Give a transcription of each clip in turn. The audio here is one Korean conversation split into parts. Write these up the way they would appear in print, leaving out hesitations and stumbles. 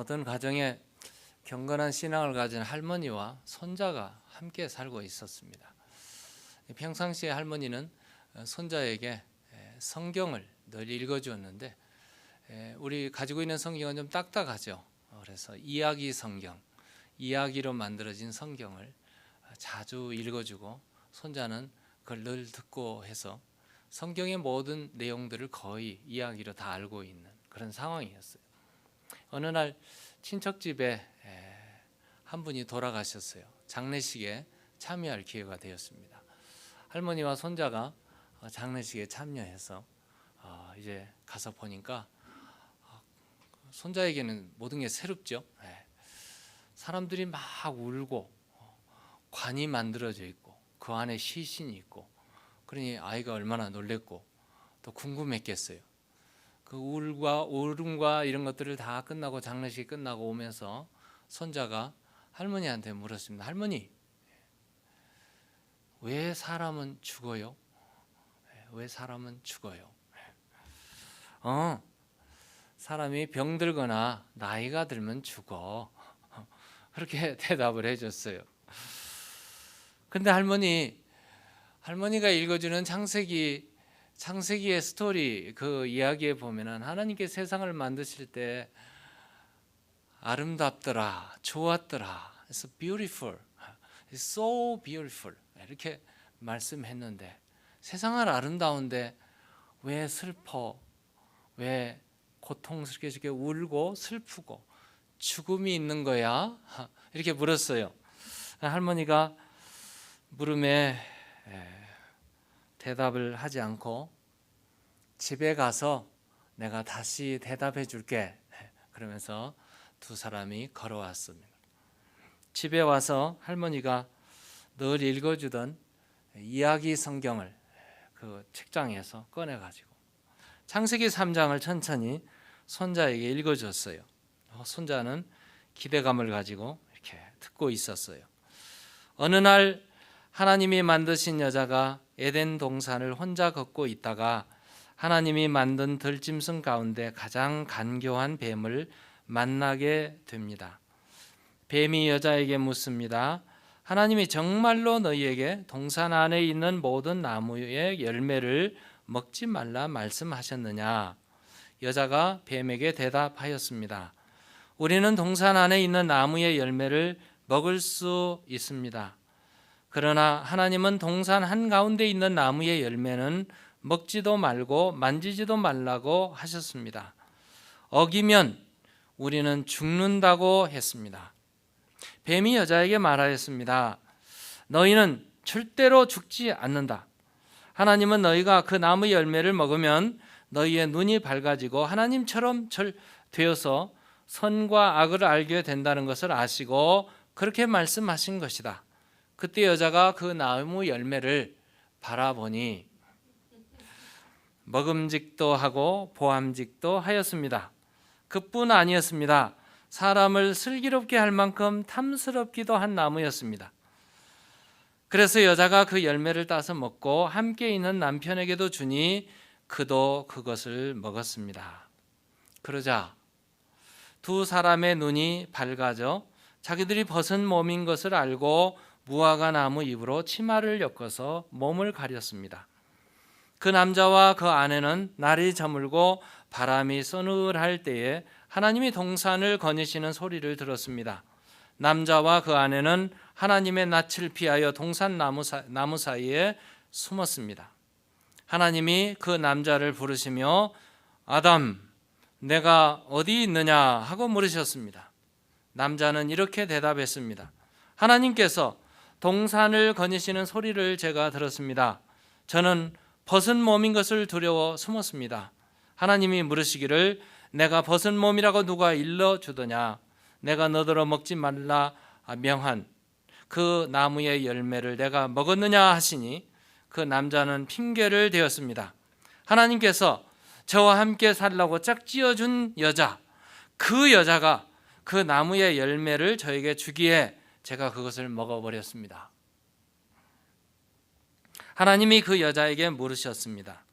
어떤 가정에 경건한 신앙을 가진 할머니와 손자가 함께 살고 있었습니다. 평상시에 할머니는 손자에게 성경을 늘 읽어주었는데 우리 가지고 있는 성경은 좀 딱딱하죠. 그래서 이야기 성경, 이야기로 만들어진 성경을 자주 읽어주고 손자는 그걸 늘 듣고 해서 성경의 모든 내용들을 거의 이야기로 다 알고 있는 그런 상황이었어요. 어느 날 친척 집에 한 분이 돌아가셨어요. 장례식에 참여할 기회가 되었습니다. 할머니와 손자가 장례식에 참여해서 이제 가서 보니까 손자에게는 모든 게 새롭죠. 사람들이 막 울고 관이 만들어져 있고 그 안에 시신이 있고 그러니 아이가 얼마나 놀랬고 또 궁금했겠어요. 그 울음과 이런 것들을 다 끝나고 장례식이 끝나고 오면서 손자가 할머니한테 물었습니다. 할머니, 왜 사람은 죽어요? 왜 사람은 죽어요? 사람이 병들거나 나이가 들면 죽어. 그렇게 대답을 해줬어요. 근데 할머니가 읽어주는 창세기의 스토리 그 이야기에 보면은 하나님께 세상을 만드실 때 아름답더라, 좋았더라, it's beautiful, it's so beautiful 이렇게 말씀했는데 세상은 아름다운데 왜 슬퍼, 왜 고통스럽게 이렇게 울고 슬프고 죽음이 있는 거야? 이렇게 물었어요. 할머니가 물음에 대답을 하지 않고 집에 가서 내가 다시 대답해 줄게 그러면서 두 사람이 걸어왔습니다. 집에 와서 할머니가 늘 읽어주던 이야기 성경을 그 책장에서 꺼내가지고 창세기 3장을 천천히 손자에게 읽어줬어요. 손자는 기대감을 가지고 이렇게 듣고 있었어요. 어느 날 하나님이 만드신 여자가 에덴 동산을 혼자 걷고 있다가 하나님이 만든 들짐승 가운데 가장 간교한 뱀을 만나게 됩니다. 뱀이 여자에게 묻습니다. 하나님이 정말로 너희에게 동산 안에 있는 모든 나무의 열매를 먹지 말라 말씀하셨느냐? 여자가 뱀에게 대답하였습니다. 우리는 동산 안에 있는 나무의 열매를 먹을 수 있습니다. 그러나 하나님은 동산 한가운데 있는 나무의 열매는 먹지도 말고 만지지도 말라고 하셨습니다. 어기면 우리는 죽는다고 했습니다. 뱀이 여자에게 말하였습니다. 너희는 절대로 죽지 않는다. 하나님은 너희가 그 나무의 열매를 먹으면 너희의 눈이 밝아지고 하나님처럼 되어서 선과 악을 알게 된다는 것을 아시고 그렇게 말씀하신 것이다. 그때 여자가 그 나무 열매를 바라보니 먹음직도 하고 보암직도 하였습니다. 그뿐 아니었습니다. 사람을 슬기롭게 할 만큼 탐스럽기도 한 나무였습니다. 그래서 여자가 그 열매를 따서 먹고 함께 있는 남편에게도 주니 그도 그것을 먹었습니다. 그러자 두 사람의 눈이 밝아져 자기들이 벗은 몸인 것을 알고 무화과 나무 잎으로 치마를 엮어서 몸을 가렸습니다. 그 남자와 그 아내는 날이 저물고 바람이 서늘할 때에 하나님이 동산을 거니시는 소리를 들었습니다. 남자와 그 아내는 하나님의 낯을 피하여 동산 나무 사이에 숨었습니다. 하나님이 그 남자를 부르시며 아담, 내가 어디 있느냐 하고 물으셨습니다. 남자는 이렇게 대답했습니다. 하나님께서 동산을 거니시는 소리를 제가 들었습니다. 저는 벗은 몸인 것을 두려워 숨었습니다. 하나님이 물으시기를 내가 벗은 몸이라고 누가 일러주더냐? 내가 너더러 먹지 말라 명한 그 나무의 열매를 내가 먹었느냐 하시니 그 남자는 핑계를 대었습니다. 하나님께서 저와 함께 살라고 짝지어준 여자, 그 여자가 그 나무의 열매를 저에게 주기에 제가 그것을 먹어버렸습니다. 하나님이 그 여자에게 물으셨습니다.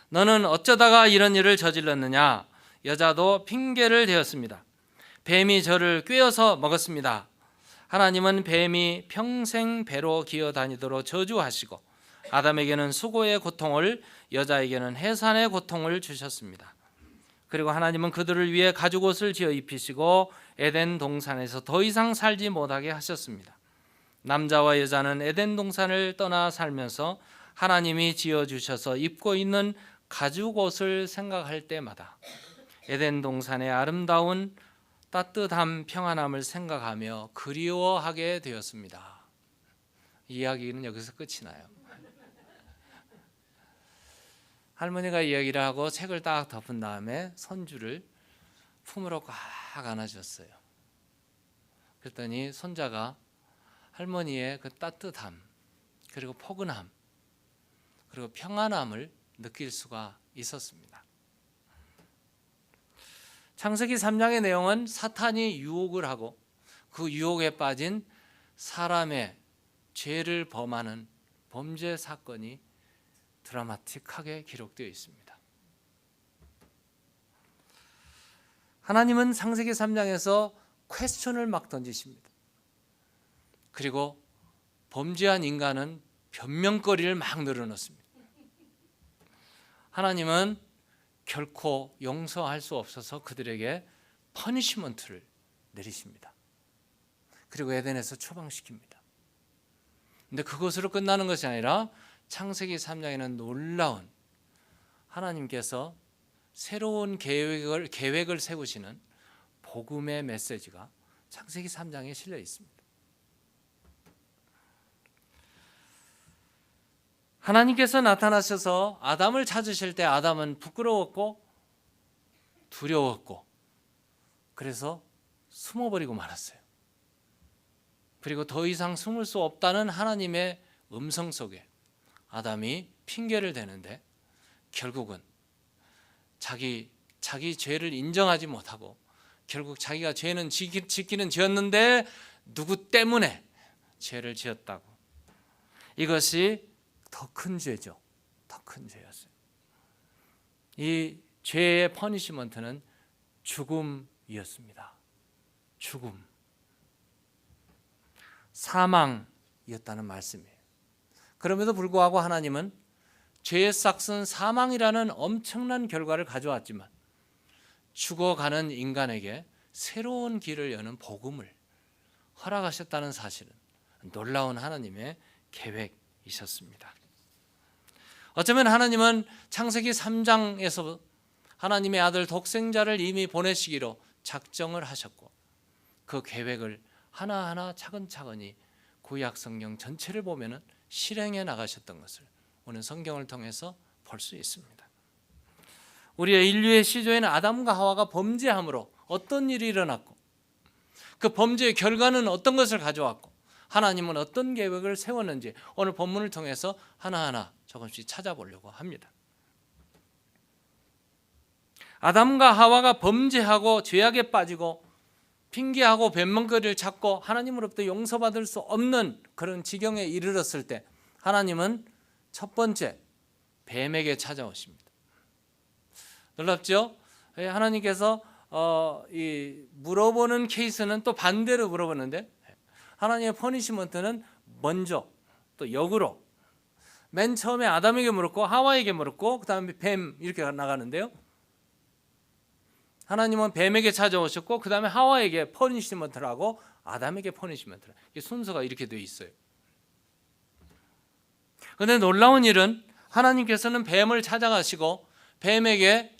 너는 어쩌다가 이런 일을 저질렀느냐? 여자도 핑계를 대었습니다. 뱀이 저를 꿰어서 먹었습니다. 하나님은 뱀이 평생 배로 기어다니도록 저주하시고 아담에게는 수고의 고통을, 여자에게는 해산의 고통을 주셨습니다. 그리고 하나님은 그들을 위해 가죽옷을 지어 입히시고 에덴 동산에서 더 이상 살지 못하게 하셨습니다. 남자와 여자는 에덴 동산을 떠나 살면서 하나님이 지어주셔서 입고 있는 가죽옷을 생각할 때마다 에덴 동산의 아름다운 따뜻함, 평안함을 생각하며 그리워하게 되었습니다. 이야기는 여기서 끝이 나요. 할머니가 이야기를 하고 책을 딱 덮은 다음에 손주를 품으로 꽉 안아줬어요. 그랬더니 손자가 할머니의 그 따뜻함, 그리고 포근함, 그리고 평안함을 느낄 수가 있었습니다. 창세기 3장의 내용은 사탄이 유혹을 하고 그 유혹에 빠진 사람의 죄를 범하는 범죄 사건이 드라마틱하게 기록되어 있습니다. 하나님은 창세기 3장에서 퀘스천을 막 던지십니다. 그리고 범죄한 인간은 변명거리를 막 늘어놓습니다. 하나님은 결코 용서할 수 없어서 그들에게 퍼니시먼트를 내리십니다. 그리고 에덴에서 처방시킵니다. 근데 그것으로 끝나는 것이 아니라 창세기 3장에는 놀라운 하나님께서 새로운 계획을 세우시는 복음의 메시지가 창세기 3장에 실려 있습니다. 하나님께서 나타나셔서 아담을 찾으실 때 아담은 부끄러웠고 두려웠고 그래서 숨어버리고 말았어요. 그리고 더 이상 숨을 수 없다는 하나님의 음성 속에 아담이 핑계를 대는데 결국은 자기 죄를 인정하지 못하고 결국 자기가 죄는 짓기는 지었는데 누구 때문에 죄를 지었다고. 이것이 더 큰 죄죠. 더 큰 죄였어요. 이 죄의 퍼니시먼트는 죽음이었습니다. 죽음. 사망이었다는 말씀이에요. 그럼에도 불구하고 하나님은 죄의 싹은 사망이라는 엄청난 결과를 가져왔지만 죽어가는 인간에게 새로운 길을 여는 복음을 허락하셨다는 사실은 놀라운 하나님의 계획이셨습니다. 어쩌면 하나님은 창세기 3장에서 하나님의 아들 독생자를 이미 보내시기로 작정을 하셨고 그 계획을 하나하나 차근차근히 구약 성경 전체를 보면은 실행해 나가셨던 것을 오늘 성경을 통해서 볼 수 있습니다. 우리의 인류의 시조에는 아담과 하와가 범죄함으로 어떤 일이 일어났고 그 범죄의 결과는 어떤 것을 가져왔고 하나님은 어떤 계획을 세웠는지 오늘 본문을 통해서 하나하나 조금씩 찾아보려고 합니다. 아담과 하와가 범죄하고 죄악에 빠지고 핑계하고 변명거리를 찾고 하나님으로부터 용서받을 수 없는 그런 지경에 이르렀을 때 하나님은 첫 번째 뱀에게 찾아오십니다. 놀랍죠? 하나님께서 물어보는 케이스는 또 반대로 물어보는데 하나님의 퍼니시먼트는 먼저 또 역으로 맨 처음에 아담에게 물었고 하와에게 물었고 그 다음에 뱀 이렇게 나가는데요. 하나님은 뱀에게 찾아오셨고 그 다음에 하와에게 퍼니시먼트를 하고 아담에게 퍼니시먼트를 하고 순서가 이렇게 되어 있어요. 그런데 놀라운 일은 하나님께서는 뱀을 찾아가시고 뱀에게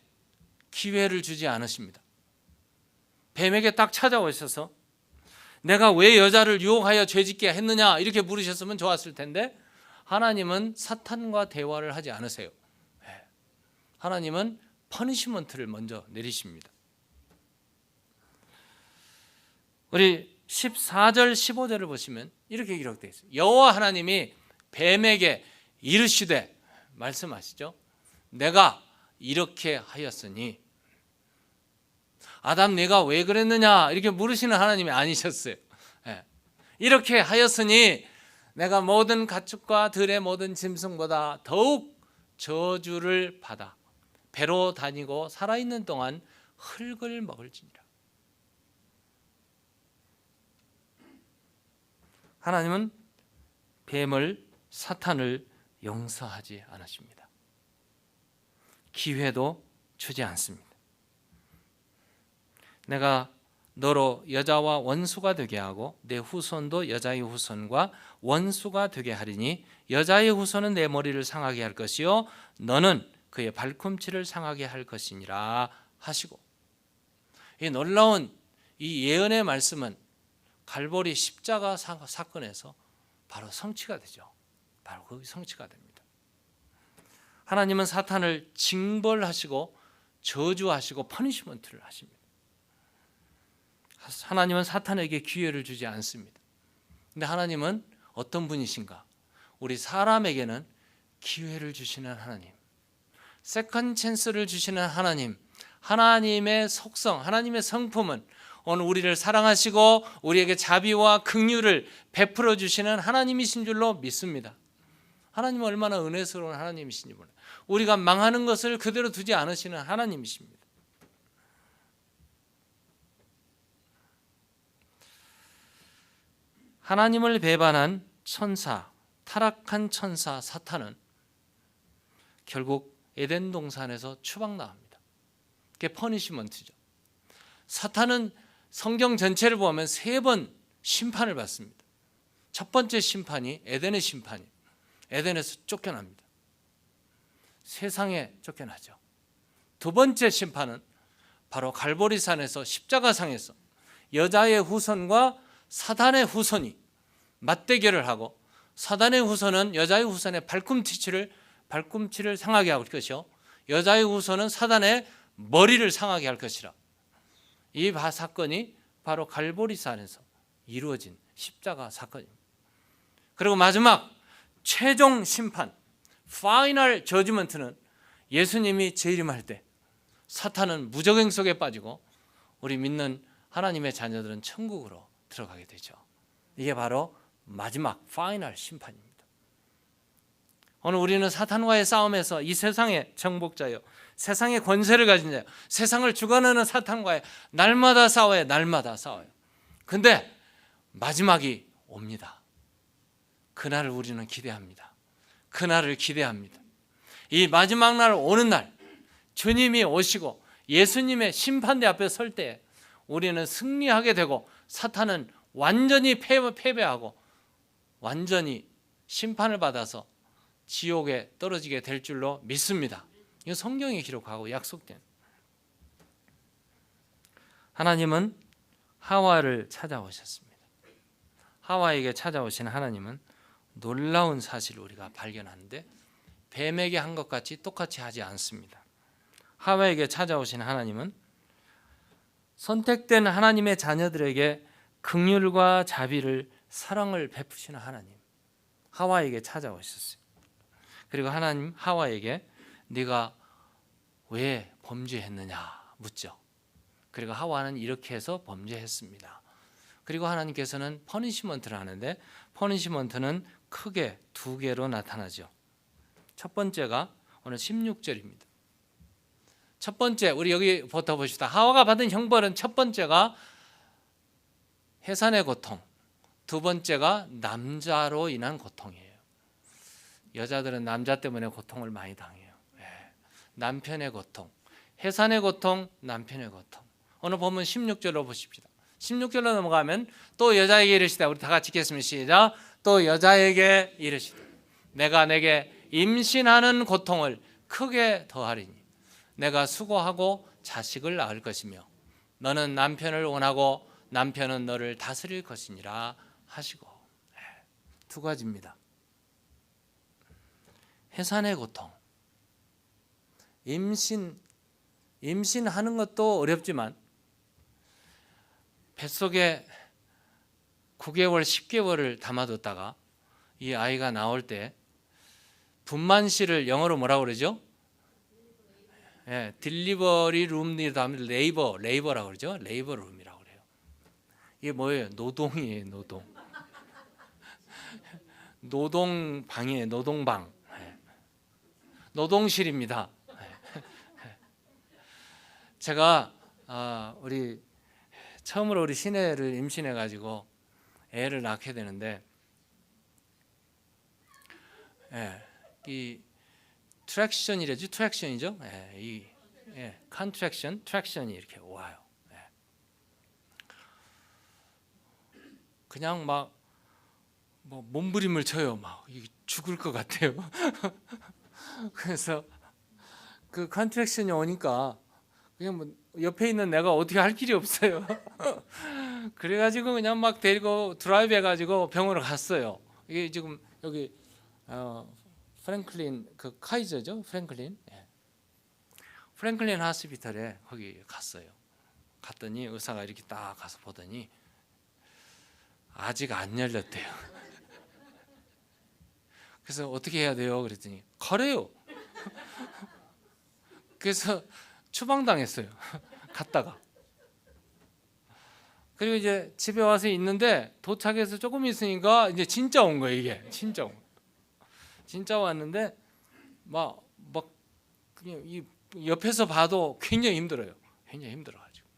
기회를 주지 않으십니다. 뱀에게 딱 찾아오셔서 내가 왜 여자를 유혹하여 죄짓게 했느냐 이렇게 물으셨으면 좋았을 텐데 하나님은 사탄과 대화를 하지 않으세요. 하나님은 퍼니시먼트를 먼저 내리십니다. 우리 14절 15절을 보시면 이렇게 기록되어 있어요. 여호와 하나님이 뱀에게 이르시되 말씀하시죠. 내가 이렇게 하였으니 아담 내가 왜 그랬느냐 이렇게 물으시는 하나님이 아니셨어요. 이렇게 하였으니 내가 모든 가축과 들의 모든 짐승보다 더욱 저주를 받아 배로 다니고 살아있는 동안 흙을 먹을지니라. 하나님은 뱀을, 사탄을 용서하지 않으십니다. 기회도 주지 않습니다. 내가 너로 여자와 원수가 되게 하고 내 후손도 여자의 후손과 원수가 되게 하리니 여자의 후손은 내 머리를 상하게 할 것이요 너는 그의 발꿈치를 상하게 할 것이니라 하시고, 이 놀라운 이 예언의 말씀은 갈보리 십자가 사건에서 바로 성취가 되죠. 바로 거기 성취가 됩니다. 하나님은 사탄을 징벌하시고 저주하시고 퍼니시먼트를 하십니다. 하나님은 사탄에게 기회를 주지 않습니다. 근데 하나님은 어떤 분이신가? 우리 사람에게는 기회를 주시는 하나님, 세컨 찬스를 주시는 하나님, 하나님의 속성, 하나님의 성품은 오늘 우리를 사랑하시고 우리에게 자비와 긍휼을 베풀어 주시는 하나님이신 줄로 믿습니다. 하나님은 얼마나 은혜스러운 하나님이신지 몰라요. 우리가 망하는 것을 그대로 두지 않으시는 하나님이십니다. 하나님을 배반한 천사, 타락한 천사 사탄은 결국 에덴 동산에서 추방당합니다. 그게 퍼니시먼트죠. 사탄은 성경 전체를 보면 3번 심판을 받습니다. 첫 번째 심판이 에덴의 심판이, 에덴에서 쫓겨납니다. 세상에 쫓겨나죠. 두 번째 심판은 바로 갈보리산에서 십자가상에서 여자의 후손과 사단의 후손이 맞대결을 하고, 사단의 후손은 여자의 후손의 발꿈치를 상하게 할 것이요 여자의 후손은 사단의 머리를 상하게 할 것이라. 이 사건이 바로 갈보리산에서 이루어진 십자가 사건입니다. 그리고 마지막 최종 심판, 파이널 저지먼트는 예수님이 재림할 때 사탄은 무저갱 속에 빠지고 우리 믿는 하나님의 자녀들은 천국으로 들어가게 되죠. 이게 바로 마지막 파이널 심판입니다. 오늘 우리는 사탄과의 싸움에서 이 세상의 정복자요, 세상의 권세를 가진 자요, 세상을 죽어내는 사탄과의 날마다 싸워요. 날마다 싸워요. 근데 마지막이 옵니다. 그날을 우리는 기대합니다. 그날을 기대합니다. 이 마지막 날 오는 날 주님이 오시고 예수님의 심판대 앞에 설 때 우리는 승리하게 되고 사탄은 완전히 패배하고 완전히 심판을 받아서 지옥에 떨어지게 될 줄로 믿습니다. 이거 성경에 기록하고 약속된. 하나님은 하와를 찾아오셨습니다. 하와에게 찾아오신 하나님은 놀라운 사실을 우리가 발견하는데 뱀에게 한 것 같이 똑같이 하지 않습니다. 하와에게 찾아오신 하나님은 선택된 하나님의 자녀들에게 긍휼과 자비를, 사랑을 베푸시는 하나님, 하와에게 찾아오셨어요. 그리고 하나님 하와에게 네가 왜 범죄했느냐 묻죠. 그리고 하와는 이렇게 해서 범죄했습니다. 그리고 하나님께서는 퍼니시먼트를 하는데 퍼니시먼트는 크게 2개로 나타나죠. 첫 번째가 오늘 16절입니다. 첫 번째, 우리 여기부터 봅시다. 하와가 받은 형벌은 첫 번째가 해산의 고통, 두 번째가 남자로 인한 고통이에요. 여자들은 남자 때문에 고통을 많이 당해요. 남편의 고통, 해산의 고통, 남편의 고통. 오늘 보면 16절로 보십시다. 16절로 넘어가면 또 여자에게 이르시다. 우리 다 같이 읽겠습니다. 시작. 또 여자에게 이르시다. 내가 내게 임신하는 고통을 크게 더하리니 내가 수고하고 자식을 낳을 것이며 너는 남편을 원하고 남편은 너를 다스릴 것이니라 하시고. 2가지입니다. 해산의 고통. 임신하는 것도 어렵지만 뱃속에 9개월, 10개월을 담아뒀다가 이 아이가 나올 때 분만실을 영어로 뭐라고 그러죠? 딜리버리 룸이라고 하면 레이버라고 그러죠. 레이버 룸이라고 그래요. 이게 뭐예요? 노동이에요. 노동방이에요. 노동방. 노동실입니다. 제가 처음으로 우리 시내를 임신해 가지고 애를 낳게 되는데 이 트랙션이라지 트랙션이죠. 이 컨트랙션, 트랙션이 이렇게 와요. 그냥 막 뭐 몸부림을 쳐요. 막 죽을 것 같아요. 그래서 그 컨트랙션이 오니까 그냥 뭐 옆에 있는 내가 어떻게 할 길이 없어요. 그래가지고 그냥 막 데리고 드라이브 해가지고 병원을 갔어요. 이게 지금 여기 프랭클린 그 카이저죠, 프랭클린. 프랭클린 하스피털에 거기 갔어요. 갔더니 의사가 이렇게 딱 가서 보더니 아직 안 열렸대요. 그래서 어떻게 해야 돼요? 그랬더니 가래요. 그래서 추방당했어요. 갔다가. 그리고 이제 집에 와서 있는데 도착해서 조금 있으니까 이제 진짜 온 거예요. 이게 진짜 온 거예요. 진짜 왔는데 막 그냥 이 옆에서 봐도 굉장히 힘들어요. 굉장히 힘들어가지고.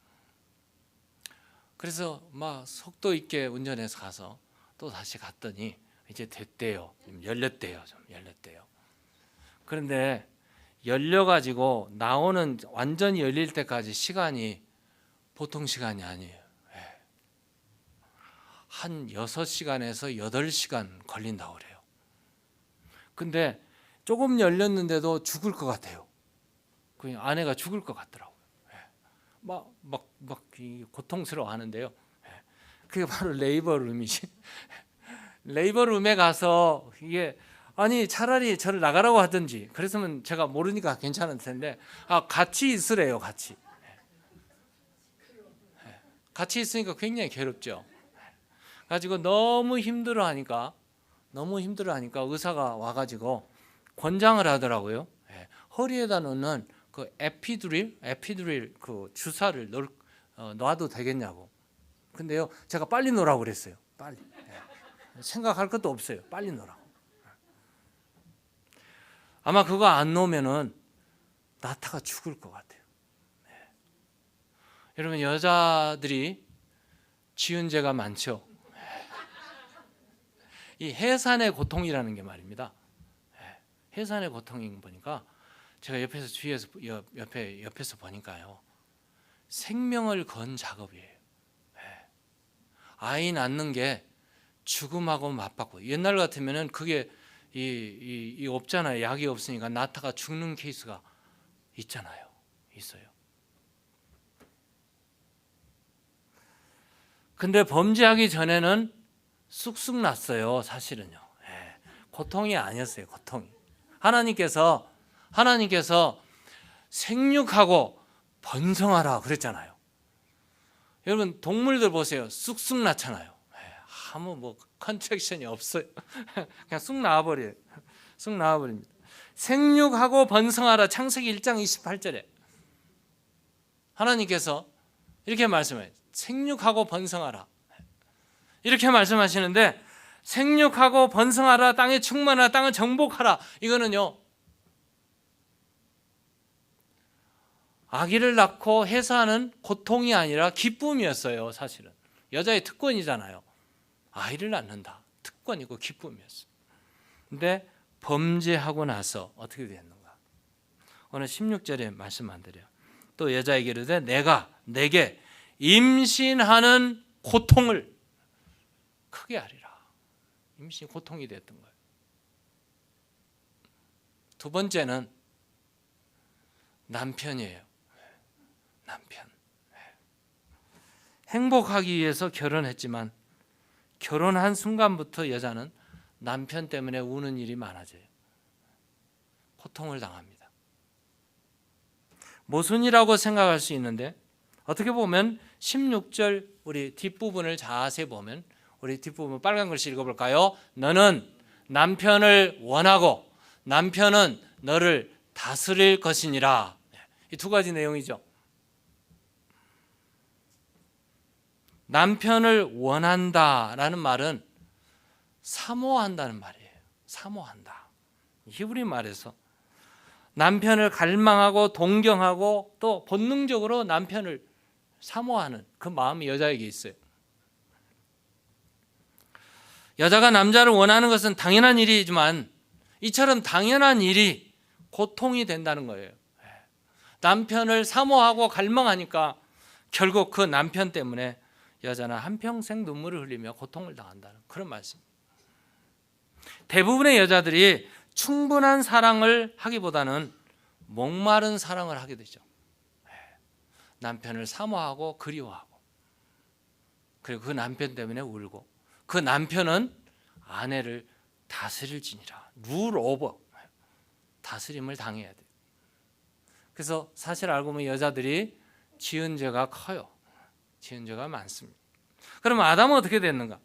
그래서 막 속도 있게 운전해서 가서 또 다시 갔더니 이제 됐대요. 좀 열렸대요. 그런데 열려가지고 나오는 완전히 열릴 때까지 시간이 보통 시간이 아니에요. 한 6시간에서 8시간 걸린다고 그래요. 근데 조금 열렸는데도 죽을 것 같아요. 그냥 아내가 죽을 것 같더라고요. 막 고통스러워 하는데요. 그게 바로 레이버룸이지. 레이버룸에 가서 이게 아니 차라리 저를 나가라고 하든지 그랬으면 제가 모르니까 괜찮을 텐데 같이 있으래요. 같이 있으니까 굉장히 괴롭죠. 가지고 너무 힘들어하니까 의사가 와가지고 권장을 하더라고요. 허리에다 넣는 그 에피두릴 그 주사를 놔도 되겠냐고. 근데요 제가 빨리 놓으라고 그랬어요. 빨리. 생각할 것도 없어요. 빨리 놓으라고. 아마 그거 안 놓으면은 낳다가 죽을 것 같아요. 여러분 여자들이 지은 죄가 많죠. 이 해산의 고통이라는 게 말입니다. 해산의 고통인 보니까 제가 옆에서 보니까요. 생명을 건 작업이에요. 아이 낳는 게 죽음하고 맞받고 옛날 같으면은 그게 이 없잖아요. 약이 없으니까 낳다가 죽는 케이스가 있어요. 근데 범죄하기 전에는 쑥쑥 났어요. 사실은요. 고통이 아니었어요. 고통이. 하나님께서 생육하고 번성하라 그랬잖아요. 여러분 동물들 보세요. 쑥쑥 낳잖아요. 아무 뭐 컨트랙션이 없어요. 그냥 쑥 나와버려요. 쑥 나와버립니다. 생육하고 번성하라. 창세기 1장 28절에 하나님께서 이렇게 말씀해요. 생육하고 번성하라. 이렇게 말씀하시는데 생육하고 번성하라. 땅에 충만하라. 땅을 정복하라. 이거는요. 아기를 낳고 해서하는 고통이 아니라 기쁨이었어요. 사실은. 여자의 특권이잖아요. 아이를 낳는다. 특권이고 기쁨이었어요. 근데 범죄하고 나서 어떻게 됐는가? 오늘 16절에 말씀 안 드려요. 또 여자에게 이르되 내가 내게 임신하는 고통을 크게 하리라. 임신 고통이 됐던 거예요. 두 번째는 남편이에요. 남편. 행복하기 위해서 결혼했지만 결혼한 순간부터 여자는 남편 때문에 우는 일이 많아져요. 고통을 당합니다. 모순이라고 생각할 수 있는데 어떻게 보면 16절 우리 뒷부분을 자세히 보면 우리 뒷부분 빨간 글씨 읽어볼까요? 너는 남편을 원하고 남편은 너를 다스릴 것이니라. 이 두 가지 내용이죠. 남편을 원한다라는 말은 사모한다는 말이에요. 사모한다. 히브리 말에서 남편을 갈망하고 동경하고 또 본능적으로 남편을 사모하는 그 마음이 여자에게 있어요. 여자가 남자를 원하는 것은 당연한 일이지만 이처럼 당연한 일이 고통이 된다는 거예요. 남편을 사모하고 갈망하니까 결국 그 남편 때문에 여자는 한평생 눈물을 흘리며 고통을 당한다는 그런 말씀. 대부분의 여자들이 충분한 사랑을 하기보다는 목마른 사랑을 하게 되죠. 남편을 사모하고 그리워하고, 그리고 그 남편 때문에 울고, 그 남편은 아내를 다스릴지니라, 룰 오버, 다스림을 당해야 돼요. 그래서 사실 알고 보면 여자들이 지은 죄가 커요. 지은 죄가 많습니다. 그러면 아담은 어떻게 됐는가?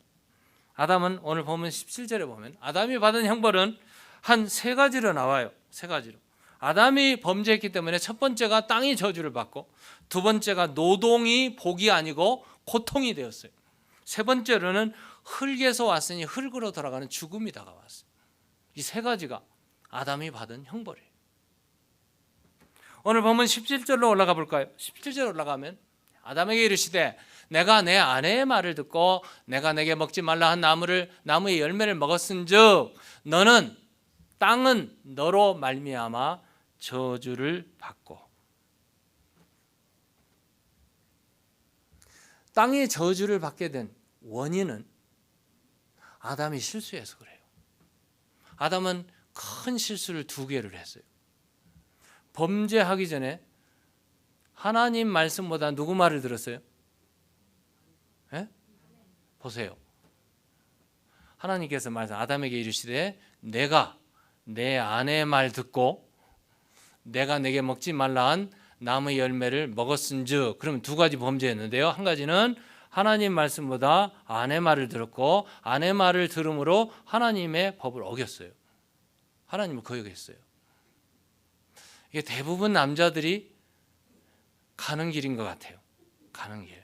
아담은 오늘 보면 17절에 보면 아담이 받은 형벌은 한 세 가지로 나와요. 세 가지로. 아담이 범죄했기 때문에 첫 번째가 땅이 저주를 받고, 두 번째가 노동이 복이 아니고 고통이 되었어요. 세 번째로는 흙에서 왔으니 흙으로 돌아가는 죽음이 다가왔어요. 이 세 가지가 아담이 받은 형벌이에요. 오늘 보면 17절로 올라가 볼까요? 17절 올라가면 아담에게 이르시되 내가 내 아내의 말을 듣고 내가 내게 먹지 말라 한 나무의 열매를 먹었은즉 너는 땅은 너로 말미암아 저주를 받고. 땅이 저주를 받게 된 원인은 아담이 실수해서 그래요. 아담은 큰 실수를 두 개를 했어요. 범죄하기 전에 하나님 말씀보다 누구 말을 들었어요? 보세요. 하나님께서 말씀 아담에게 이르시되 내가 내 아내의 말 듣고 내가 내게 먹지 말라 한 나무의 열매를 먹었은즉, 그러면 두 가지 범죄였는데요. 한 가지는 하나님 말씀보다 아내 말을 들었고, 아내 말을 들음으로 하나님의 법을 어겼어요. 하나님을 거역했어요. 이게 대부분 남자들이 가는 길인 것 같아요. 가는 길.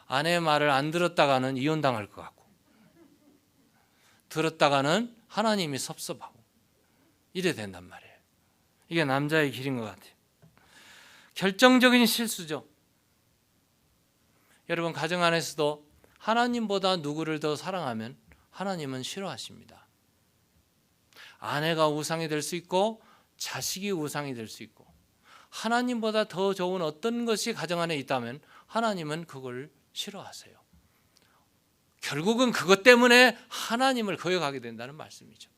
아내의 말을 안 들었다가는 이혼당할 것 같고, 들었다가는 하나님이 섭섭하고, 이래 된단 말이에요. 이게 남자의 길인 것 같아요. 결정적인 실수죠. 여러분, 가정 안에서도 하나님보다 누구를 더 사랑하면 하나님은 싫어하십니다. 아내가 우상이 될 수 있고 자식이 우상이 될 수 있고, 하나님보다 더 좋은 어떤 것이 가정 안에 있다면 하나님은 그걸 싫어하세요. 결국은 그것 때문에 하나님을 거역하게 된다는 말씀이죠.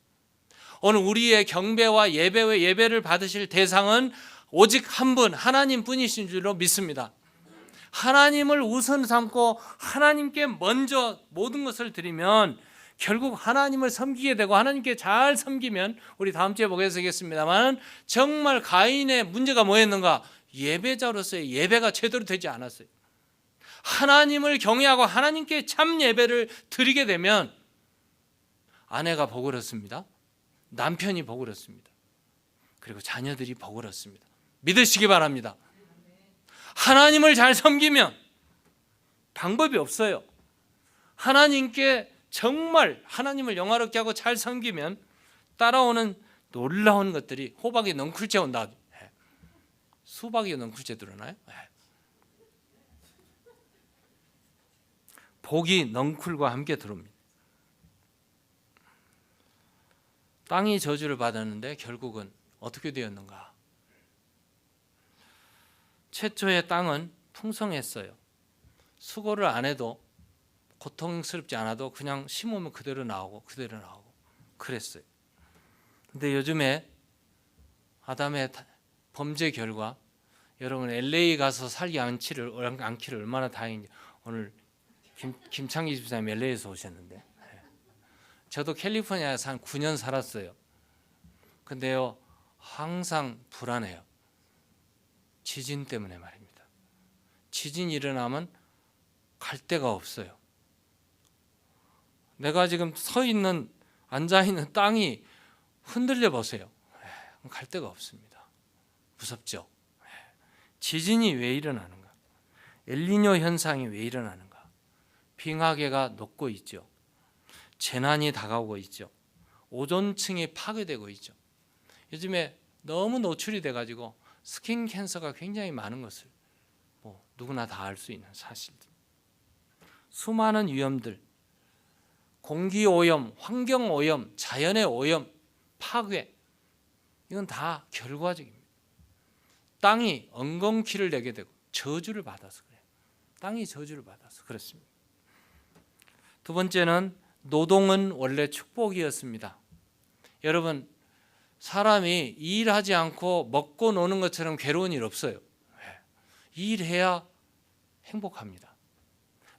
오늘 우리의 경배와 예배를 받으실 대상은 오직 한 분, 하나님 뿐이신 줄로 믿습니다. 하나님을 우선 삼고 하나님께 먼저 모든 것을 드리면 결국 하나님을 섬기게 되고, 하나님께 잘 섬기면, 우리 다음 주에 보겠습니다만, 정말 가인의 문제가 뭐였는가? 예배자로서의 예배가 제대로 되지 않았어요. 하나님을 경외하고 하나님께 참 예배를 드리게 되면 아내가 복을 얻습니다. 남편이 복을 얻습니다. 그리고 자녀들이 복을 얻습니다. 믿으시기 바랍니다. 하나님을 잘 섬기면 방법이 없어요. 하나님께 정말 하나님을 영화롭게 하고 잘 섬기면 따라오는 놀라운 것들이, 호박이 넝쿨째 온다. 수박이 넝쿨째 들어나요? 복이 넝쿨과 함께 들어옵니다. 땅이 저주를 받았는데 결국은 어떻게 되었는가? 최초의 땅은 풍성했어요. 수고를 안 해도, 고통스럽지 않아도 그냥 심으면 그대로 나오고 그랬어요. 근데 요즘에 아담의 범죄 결과, 여러분 LA 가서 살기 않기를 얼마나 다행인지. 오늘 김창기 집사님 LA에서 오셨는데, 저도 캘리포니아에서 한 9년 살았어요. 근데요, 항상 불안해요. 지진 때문에 말입니다. 지진이 일어나면 갈 데가 없어요. 내가 지금 앉아 있는 땅이 흔들려 보세요. 갈 데가 없습니다. 무섭죠? 지진이 왜 일어나는가? 엘니뇨 현상이 왜 일어나는가? 빙하계가 녹고 있죠. 재난이 다가오고 있죠. 오존층이 파괴되고 있죠. 요즘에 너무 노출이 돼가지고 스킨 캔서가 굉장히 많은 것을 누구나 다 알 수 있는 사실들. 수많은 위험들, 공기 오염, 환경 오염, 자연의 오염, 파괴, 이건 다 결과적입니다. 땅이 엉겅퀴를 내게 되고 저주를 받아서 그래요. 땅이 저주를 받아서 그렇습니다. 두 번째는 노동은 원래 축복이었습니다. 여러분, 사람이 일하지 않고 먹고 노는 것처럼 괴로운 일 없어요. 일해야 행복합니다.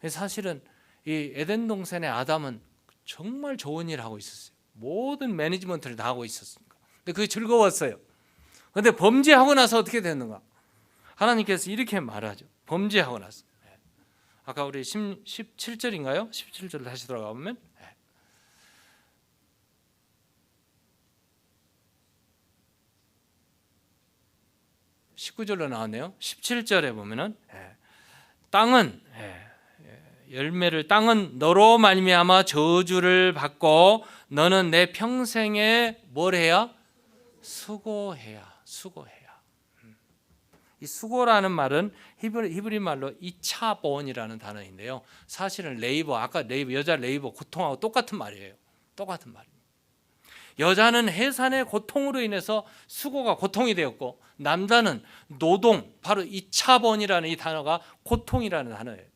사실은 이 에덴 동산의 아담은 정말 좋은 일을 하고 있었어요. 모든 매니지먼트를 다 하고 있었으니까. 근데 그게 즐거웠어요. 그런데 범죄하고 나서 어떻게 됐는가? 하나님께서 이렇게 말하죠. 범죄하고 나서. 아까 우리 17절인가요? 17절 다시 돌아가 보면 19절로 나왔네요. 17절에 보면은 땅은 땅은 너로 말미암아 저주를 받고 너는 내 평생에 뭘 해야? 수고해야. 이 수고라는 말은 히브리 말로 이차본이라는 단어인데요. 사실은 레이버, 아까 여자 레이버 고통하고 똑같은 말이에요. 똑같은 말입니다. 여자는 해산의 고통으로 인해서 수고가 고통이 되었고, 남자는 노동, 바로 이차본이라는 이 단어가 고통이라는 단어예요.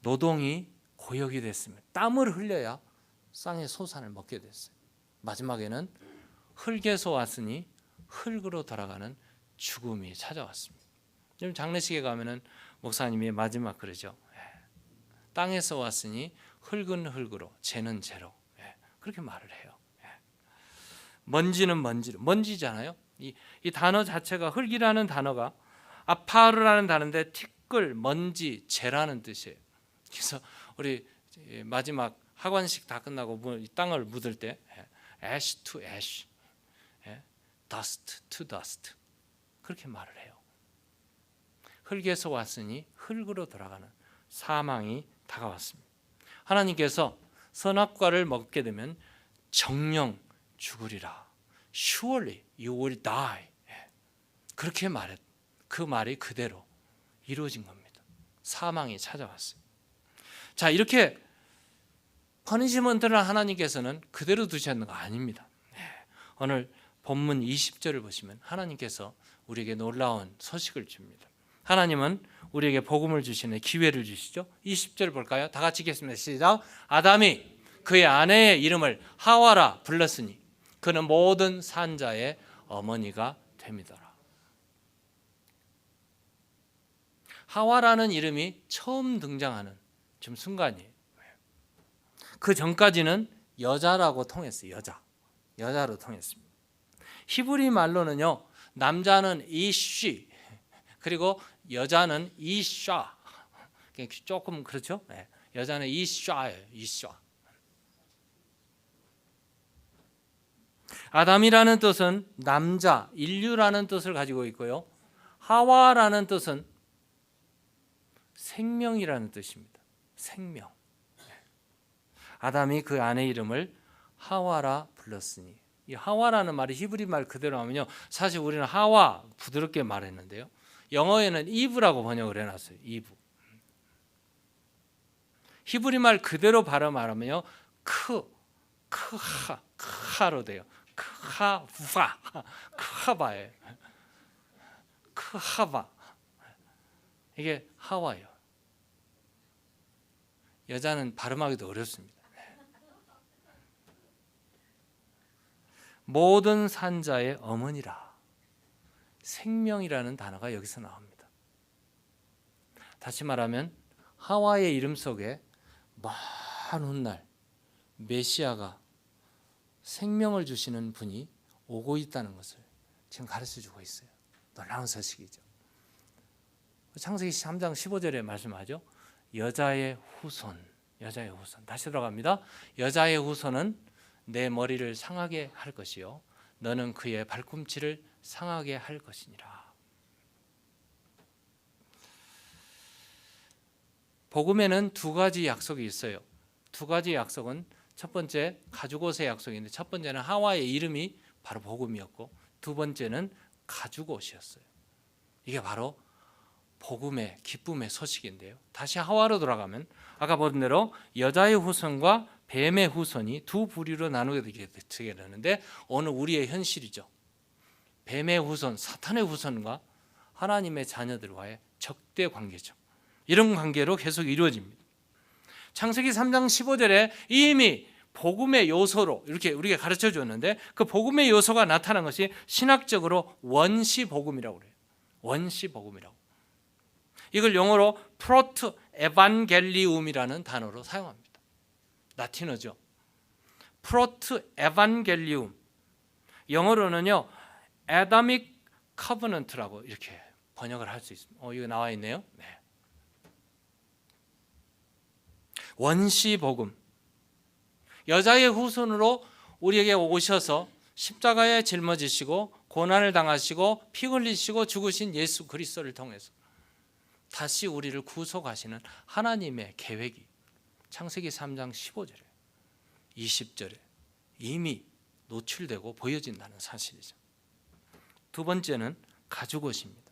노동이 고역이 됐으면 땀을 흘려야 쌍의 소산을 먹게 됐어요. 마지막에는 흙에서 왔으니 흙으로 돌아가는 죽음이 찾아왔습니다. 지금 장례식에 가면은 목사님이 마지막 그러죠. 땅에서 왔으니 흙은 흙으로, 재는 재로. 그렇게 말을 해요. 먼지는 먼지로, 먼지잖아요. 이 단어 자체가, 흙이라는 단어가 아파르라는 단어인데 티끌, 먼지, 재라는 뜻이에요. 그래서 우리 마지막 하관식 다 끝나고 이 땅을 묻을 때 ash to ash, dust to dust, 그렇게 말을 해요. 흙에서 왔으니 흙으로 돌아가는 사망이 다가왔습니다. 하나님께서 선악과를 먹게 되면 정령 죽으리라. Surely you will die. 그렇게 말했. 그 말이 그대로 이루어진 겁니다. 사망이 찾아왔어요. 자, 이렇게 퍼니시먼트를 하나님께서는 그대로 두셨는 거 아닙니다. 오늘 본문 20절을 보시면 하나님께서 우리에게 놀라운 소식을 줍니다. 하나님은 우리에게 복음을 주시는 기회를 주시죠. 20절 볼까요? 다 같이 읽겠습니다. 시작. 아담이 그의 아내의 이름을 하와라 불렀으니 그는 모든 산자의 어머니가 됩니다. 하와라는 이름이 처음 등장하는 좀 순간이에요. 그 전까지는 여자라고 통했어요. 여자로 통했습니다. 히브리 말로는요, 남자는 이쉬, 그리고 여자는 이샤. 조금 그렇죠? 여자는 이샤예요. 이샤. 아담이라는 뜻은 남자, 인류라는 뜻을 가지고 있고요. 하와라는 뜻은 생명이라는 뜻입니다. 생명. 아담이 그 아내 이름을 하와라 불렀으니, 이 하와라는 말이 히브리 말 그대로 하면요, 사실 우리는 하와 부드럽게 말했는데요, 영어에는 이브라고 번역을 해놨어요. 이브. 히브리 말 그대로 발음하면요, 크하로 돼요. 크하바예요. 크하바. 이게 하와예요. 여자는 발음하기도 어렵습니다. 모든 산자의 어머니라. 생명이라는 단어가 여기서 나옵니다. 다시 말하면 하와의 이름 속에 먼 훗날 메시아가 생명을 주시는 분이 오고 있다는 것을 지금 가르쳐주고 있어요. 놀라운 소식이죠. 창세기 3장 15절에 말씀하죠. 여자의 후손. 다시 들어갑니다. 여자의 후손은 내 머리를 상하게 할 것이요 너는 그의 발꿈치를 상하게 할 것이니라. 복음에는 두 가지 약속이 있어요. 두 가지 약속은, 첫 번째 가죽옷의 약속인데, 첫 번째는 하와의 이름이 바로 복음이었고, 두 번째는 가죽옷이었어요. 이게 바로 복음의 기쁨의 소식인데요. 다시 하와로 돌아가면 아까 본 대로 여자의 후손과 뱀의 후손이 두 부류로 나누게 되는데 오늘 우리의 현실이죠. 뱀의 후손, 사탄의 후손과 하나님의 자녀들과의 적대 관계죠. 이런 관계로 계속 이루어집니다. 창세기 3장 15절에 이미 복음의 요소로 이렇게 우리가 가르쳐 줬는데 그 복음의 요소가 나타난 것이 신학적으로 원시 복음이라고 그래요. 원시 복음이라고. 이걸 영어로 프로트 에반겔리움이라는 단어로 사용합니다. 라틴어죠. 프로트 에반겔리움. 영어로는요, 에다믹 커버넌트라고 이렇게 번역을 할 수 있습니다. 이거 나와 있네요. 네. 원시 복음. 여자의 후손으로 우리에게 오셔서 십자가에 짊어지시고 고난을 당하시고 피 흘리시고 죽으신 예수 그리스도를 통해서 다시 우리를 구속하시는 하나님의 계획이 창세기 3장 15절에 20절에 이미 노출되고 보여진다는 사실이죠. 두 번째는 가죽옷입니다.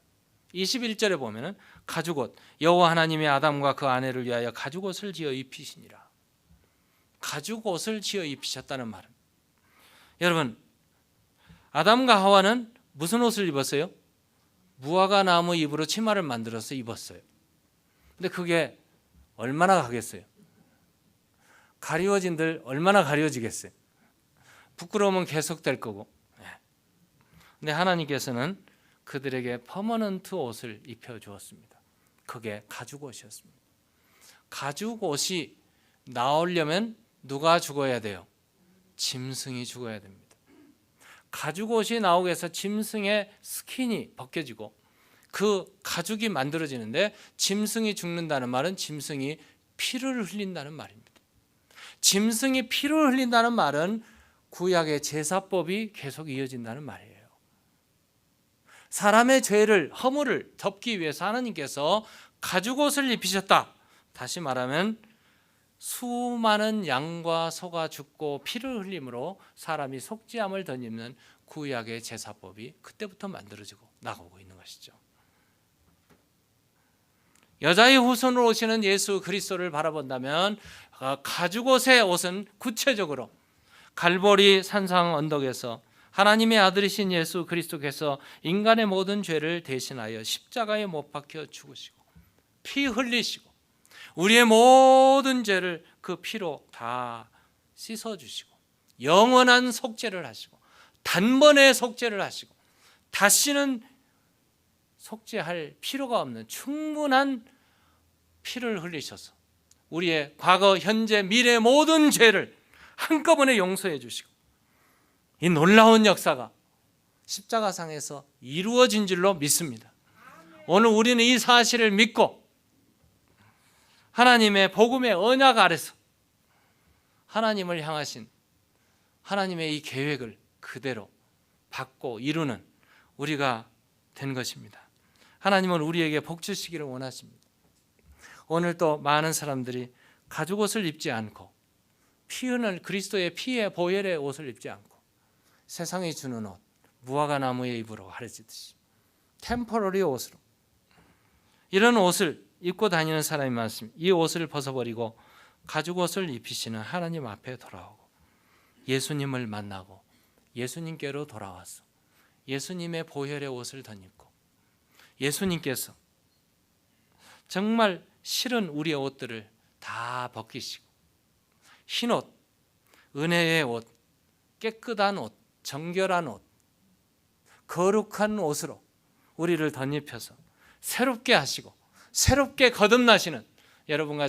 21절에 보면은 가죽옷, 여호와 하나님이 아담과 그 아내를 위하여 가죽옷을 지어 입히시니라. 가죽옷을 지어 입히셨다는 말은, 여러분, 아담과 하와는 무슨 옷을 입었어요? 무화과 나무 잎으로 치마를 만들어서 입었어요. 근데 그게 얼마나 가겠어요? 가리워진들 얼마나 가리워지겠어요? 부끄러움은 계속될 거고. 근데 하나님께서는 그들에게 퍼머넌트 옷을 입혀 주었습니다. 그게 가죽옷이었습니다. 가죽옷이 나오려면 누가 죽어야 돼요? 짐승이 죽어야 됩니다. 가죽옷이 나오기 위해서 짐승의 스킨이 벗겨지고 그 가죽이 만들어지는데 짐승이 죽는다는 말은 짐승이 피를 흘린다는 말입니다. 짐승이 피를 흘린다는 말은 구약의 제사법이 계속 이어진다는 말이에요. 사람의 죄를, 허물을 덮기 위해서 하나님께서 가죽옷을 입히셨다. 다시 말하면 수많은 양과 소가 죽고 피를 흘림으로 사람이 속죄함을 덧입는 구약의 제사법이 그때부터 만들어지고 나가고 있는 것이죠. 여자의 후손으로 오시는 예수 그리스도를 바라본다면 가죽옷의 옷은 구체적으로 갈보리 산상 언덕에서 하나님의 아들이신 예수 그리스도께서 인간의 모든 죄를 대신하여 십자가에 못 박혀 죽으시고 피 흘리시고 우리의 모든 죄를 그 피로 다 씻어주시고 영원한 속죄를 하시고 단번에 속죄를 하시고 다시는 속죄할 필요가 없는 충분한 피를 흘리셔서 우리의 과거, 현재, 미래 모든 죄를 한꺼번에 용서해 주시고 이 놀라운 역사가 십자가상에서 이루어진 줄로 믿습니다. 오늘 우리는 이 사실을 믿고 하나님의 복음의 언약 아래서 하나님을 향하신 하나님의 이 계획을 그대로 받고 이루는 우리가 된 것입니다. 하나님은 우리에게 복 주시기를 원하십니다. 오늘 또 많은 사람들이 가죽옷을 입지 않고 피 흘린 그리스도의 피의 보혈의 옷을 입지 않고 세상이 주는 옷, 무화과 나무의 잎으로 가르치듯이 템포러리 옷으로 이런 옷을 입고 다니는 사람이 많습니다. 이 옷을 벗어버리고 가죽옷을 입히시는 하나님 앞에 돌아오고 예수님을 만나고 예수님께로 돌아와서 예수님의 보혈의 옷을 덧입고 예수님께서 정말 싫은 우리의 옷들을 다 벗기시고 흰 옷, 은혜의 옷, 깨끗한 옷, 정결한 옷, 거룩한 옷으로 우리를 덧입혀서 새롭게 하시고 새롭게 거듭나시는 여러분과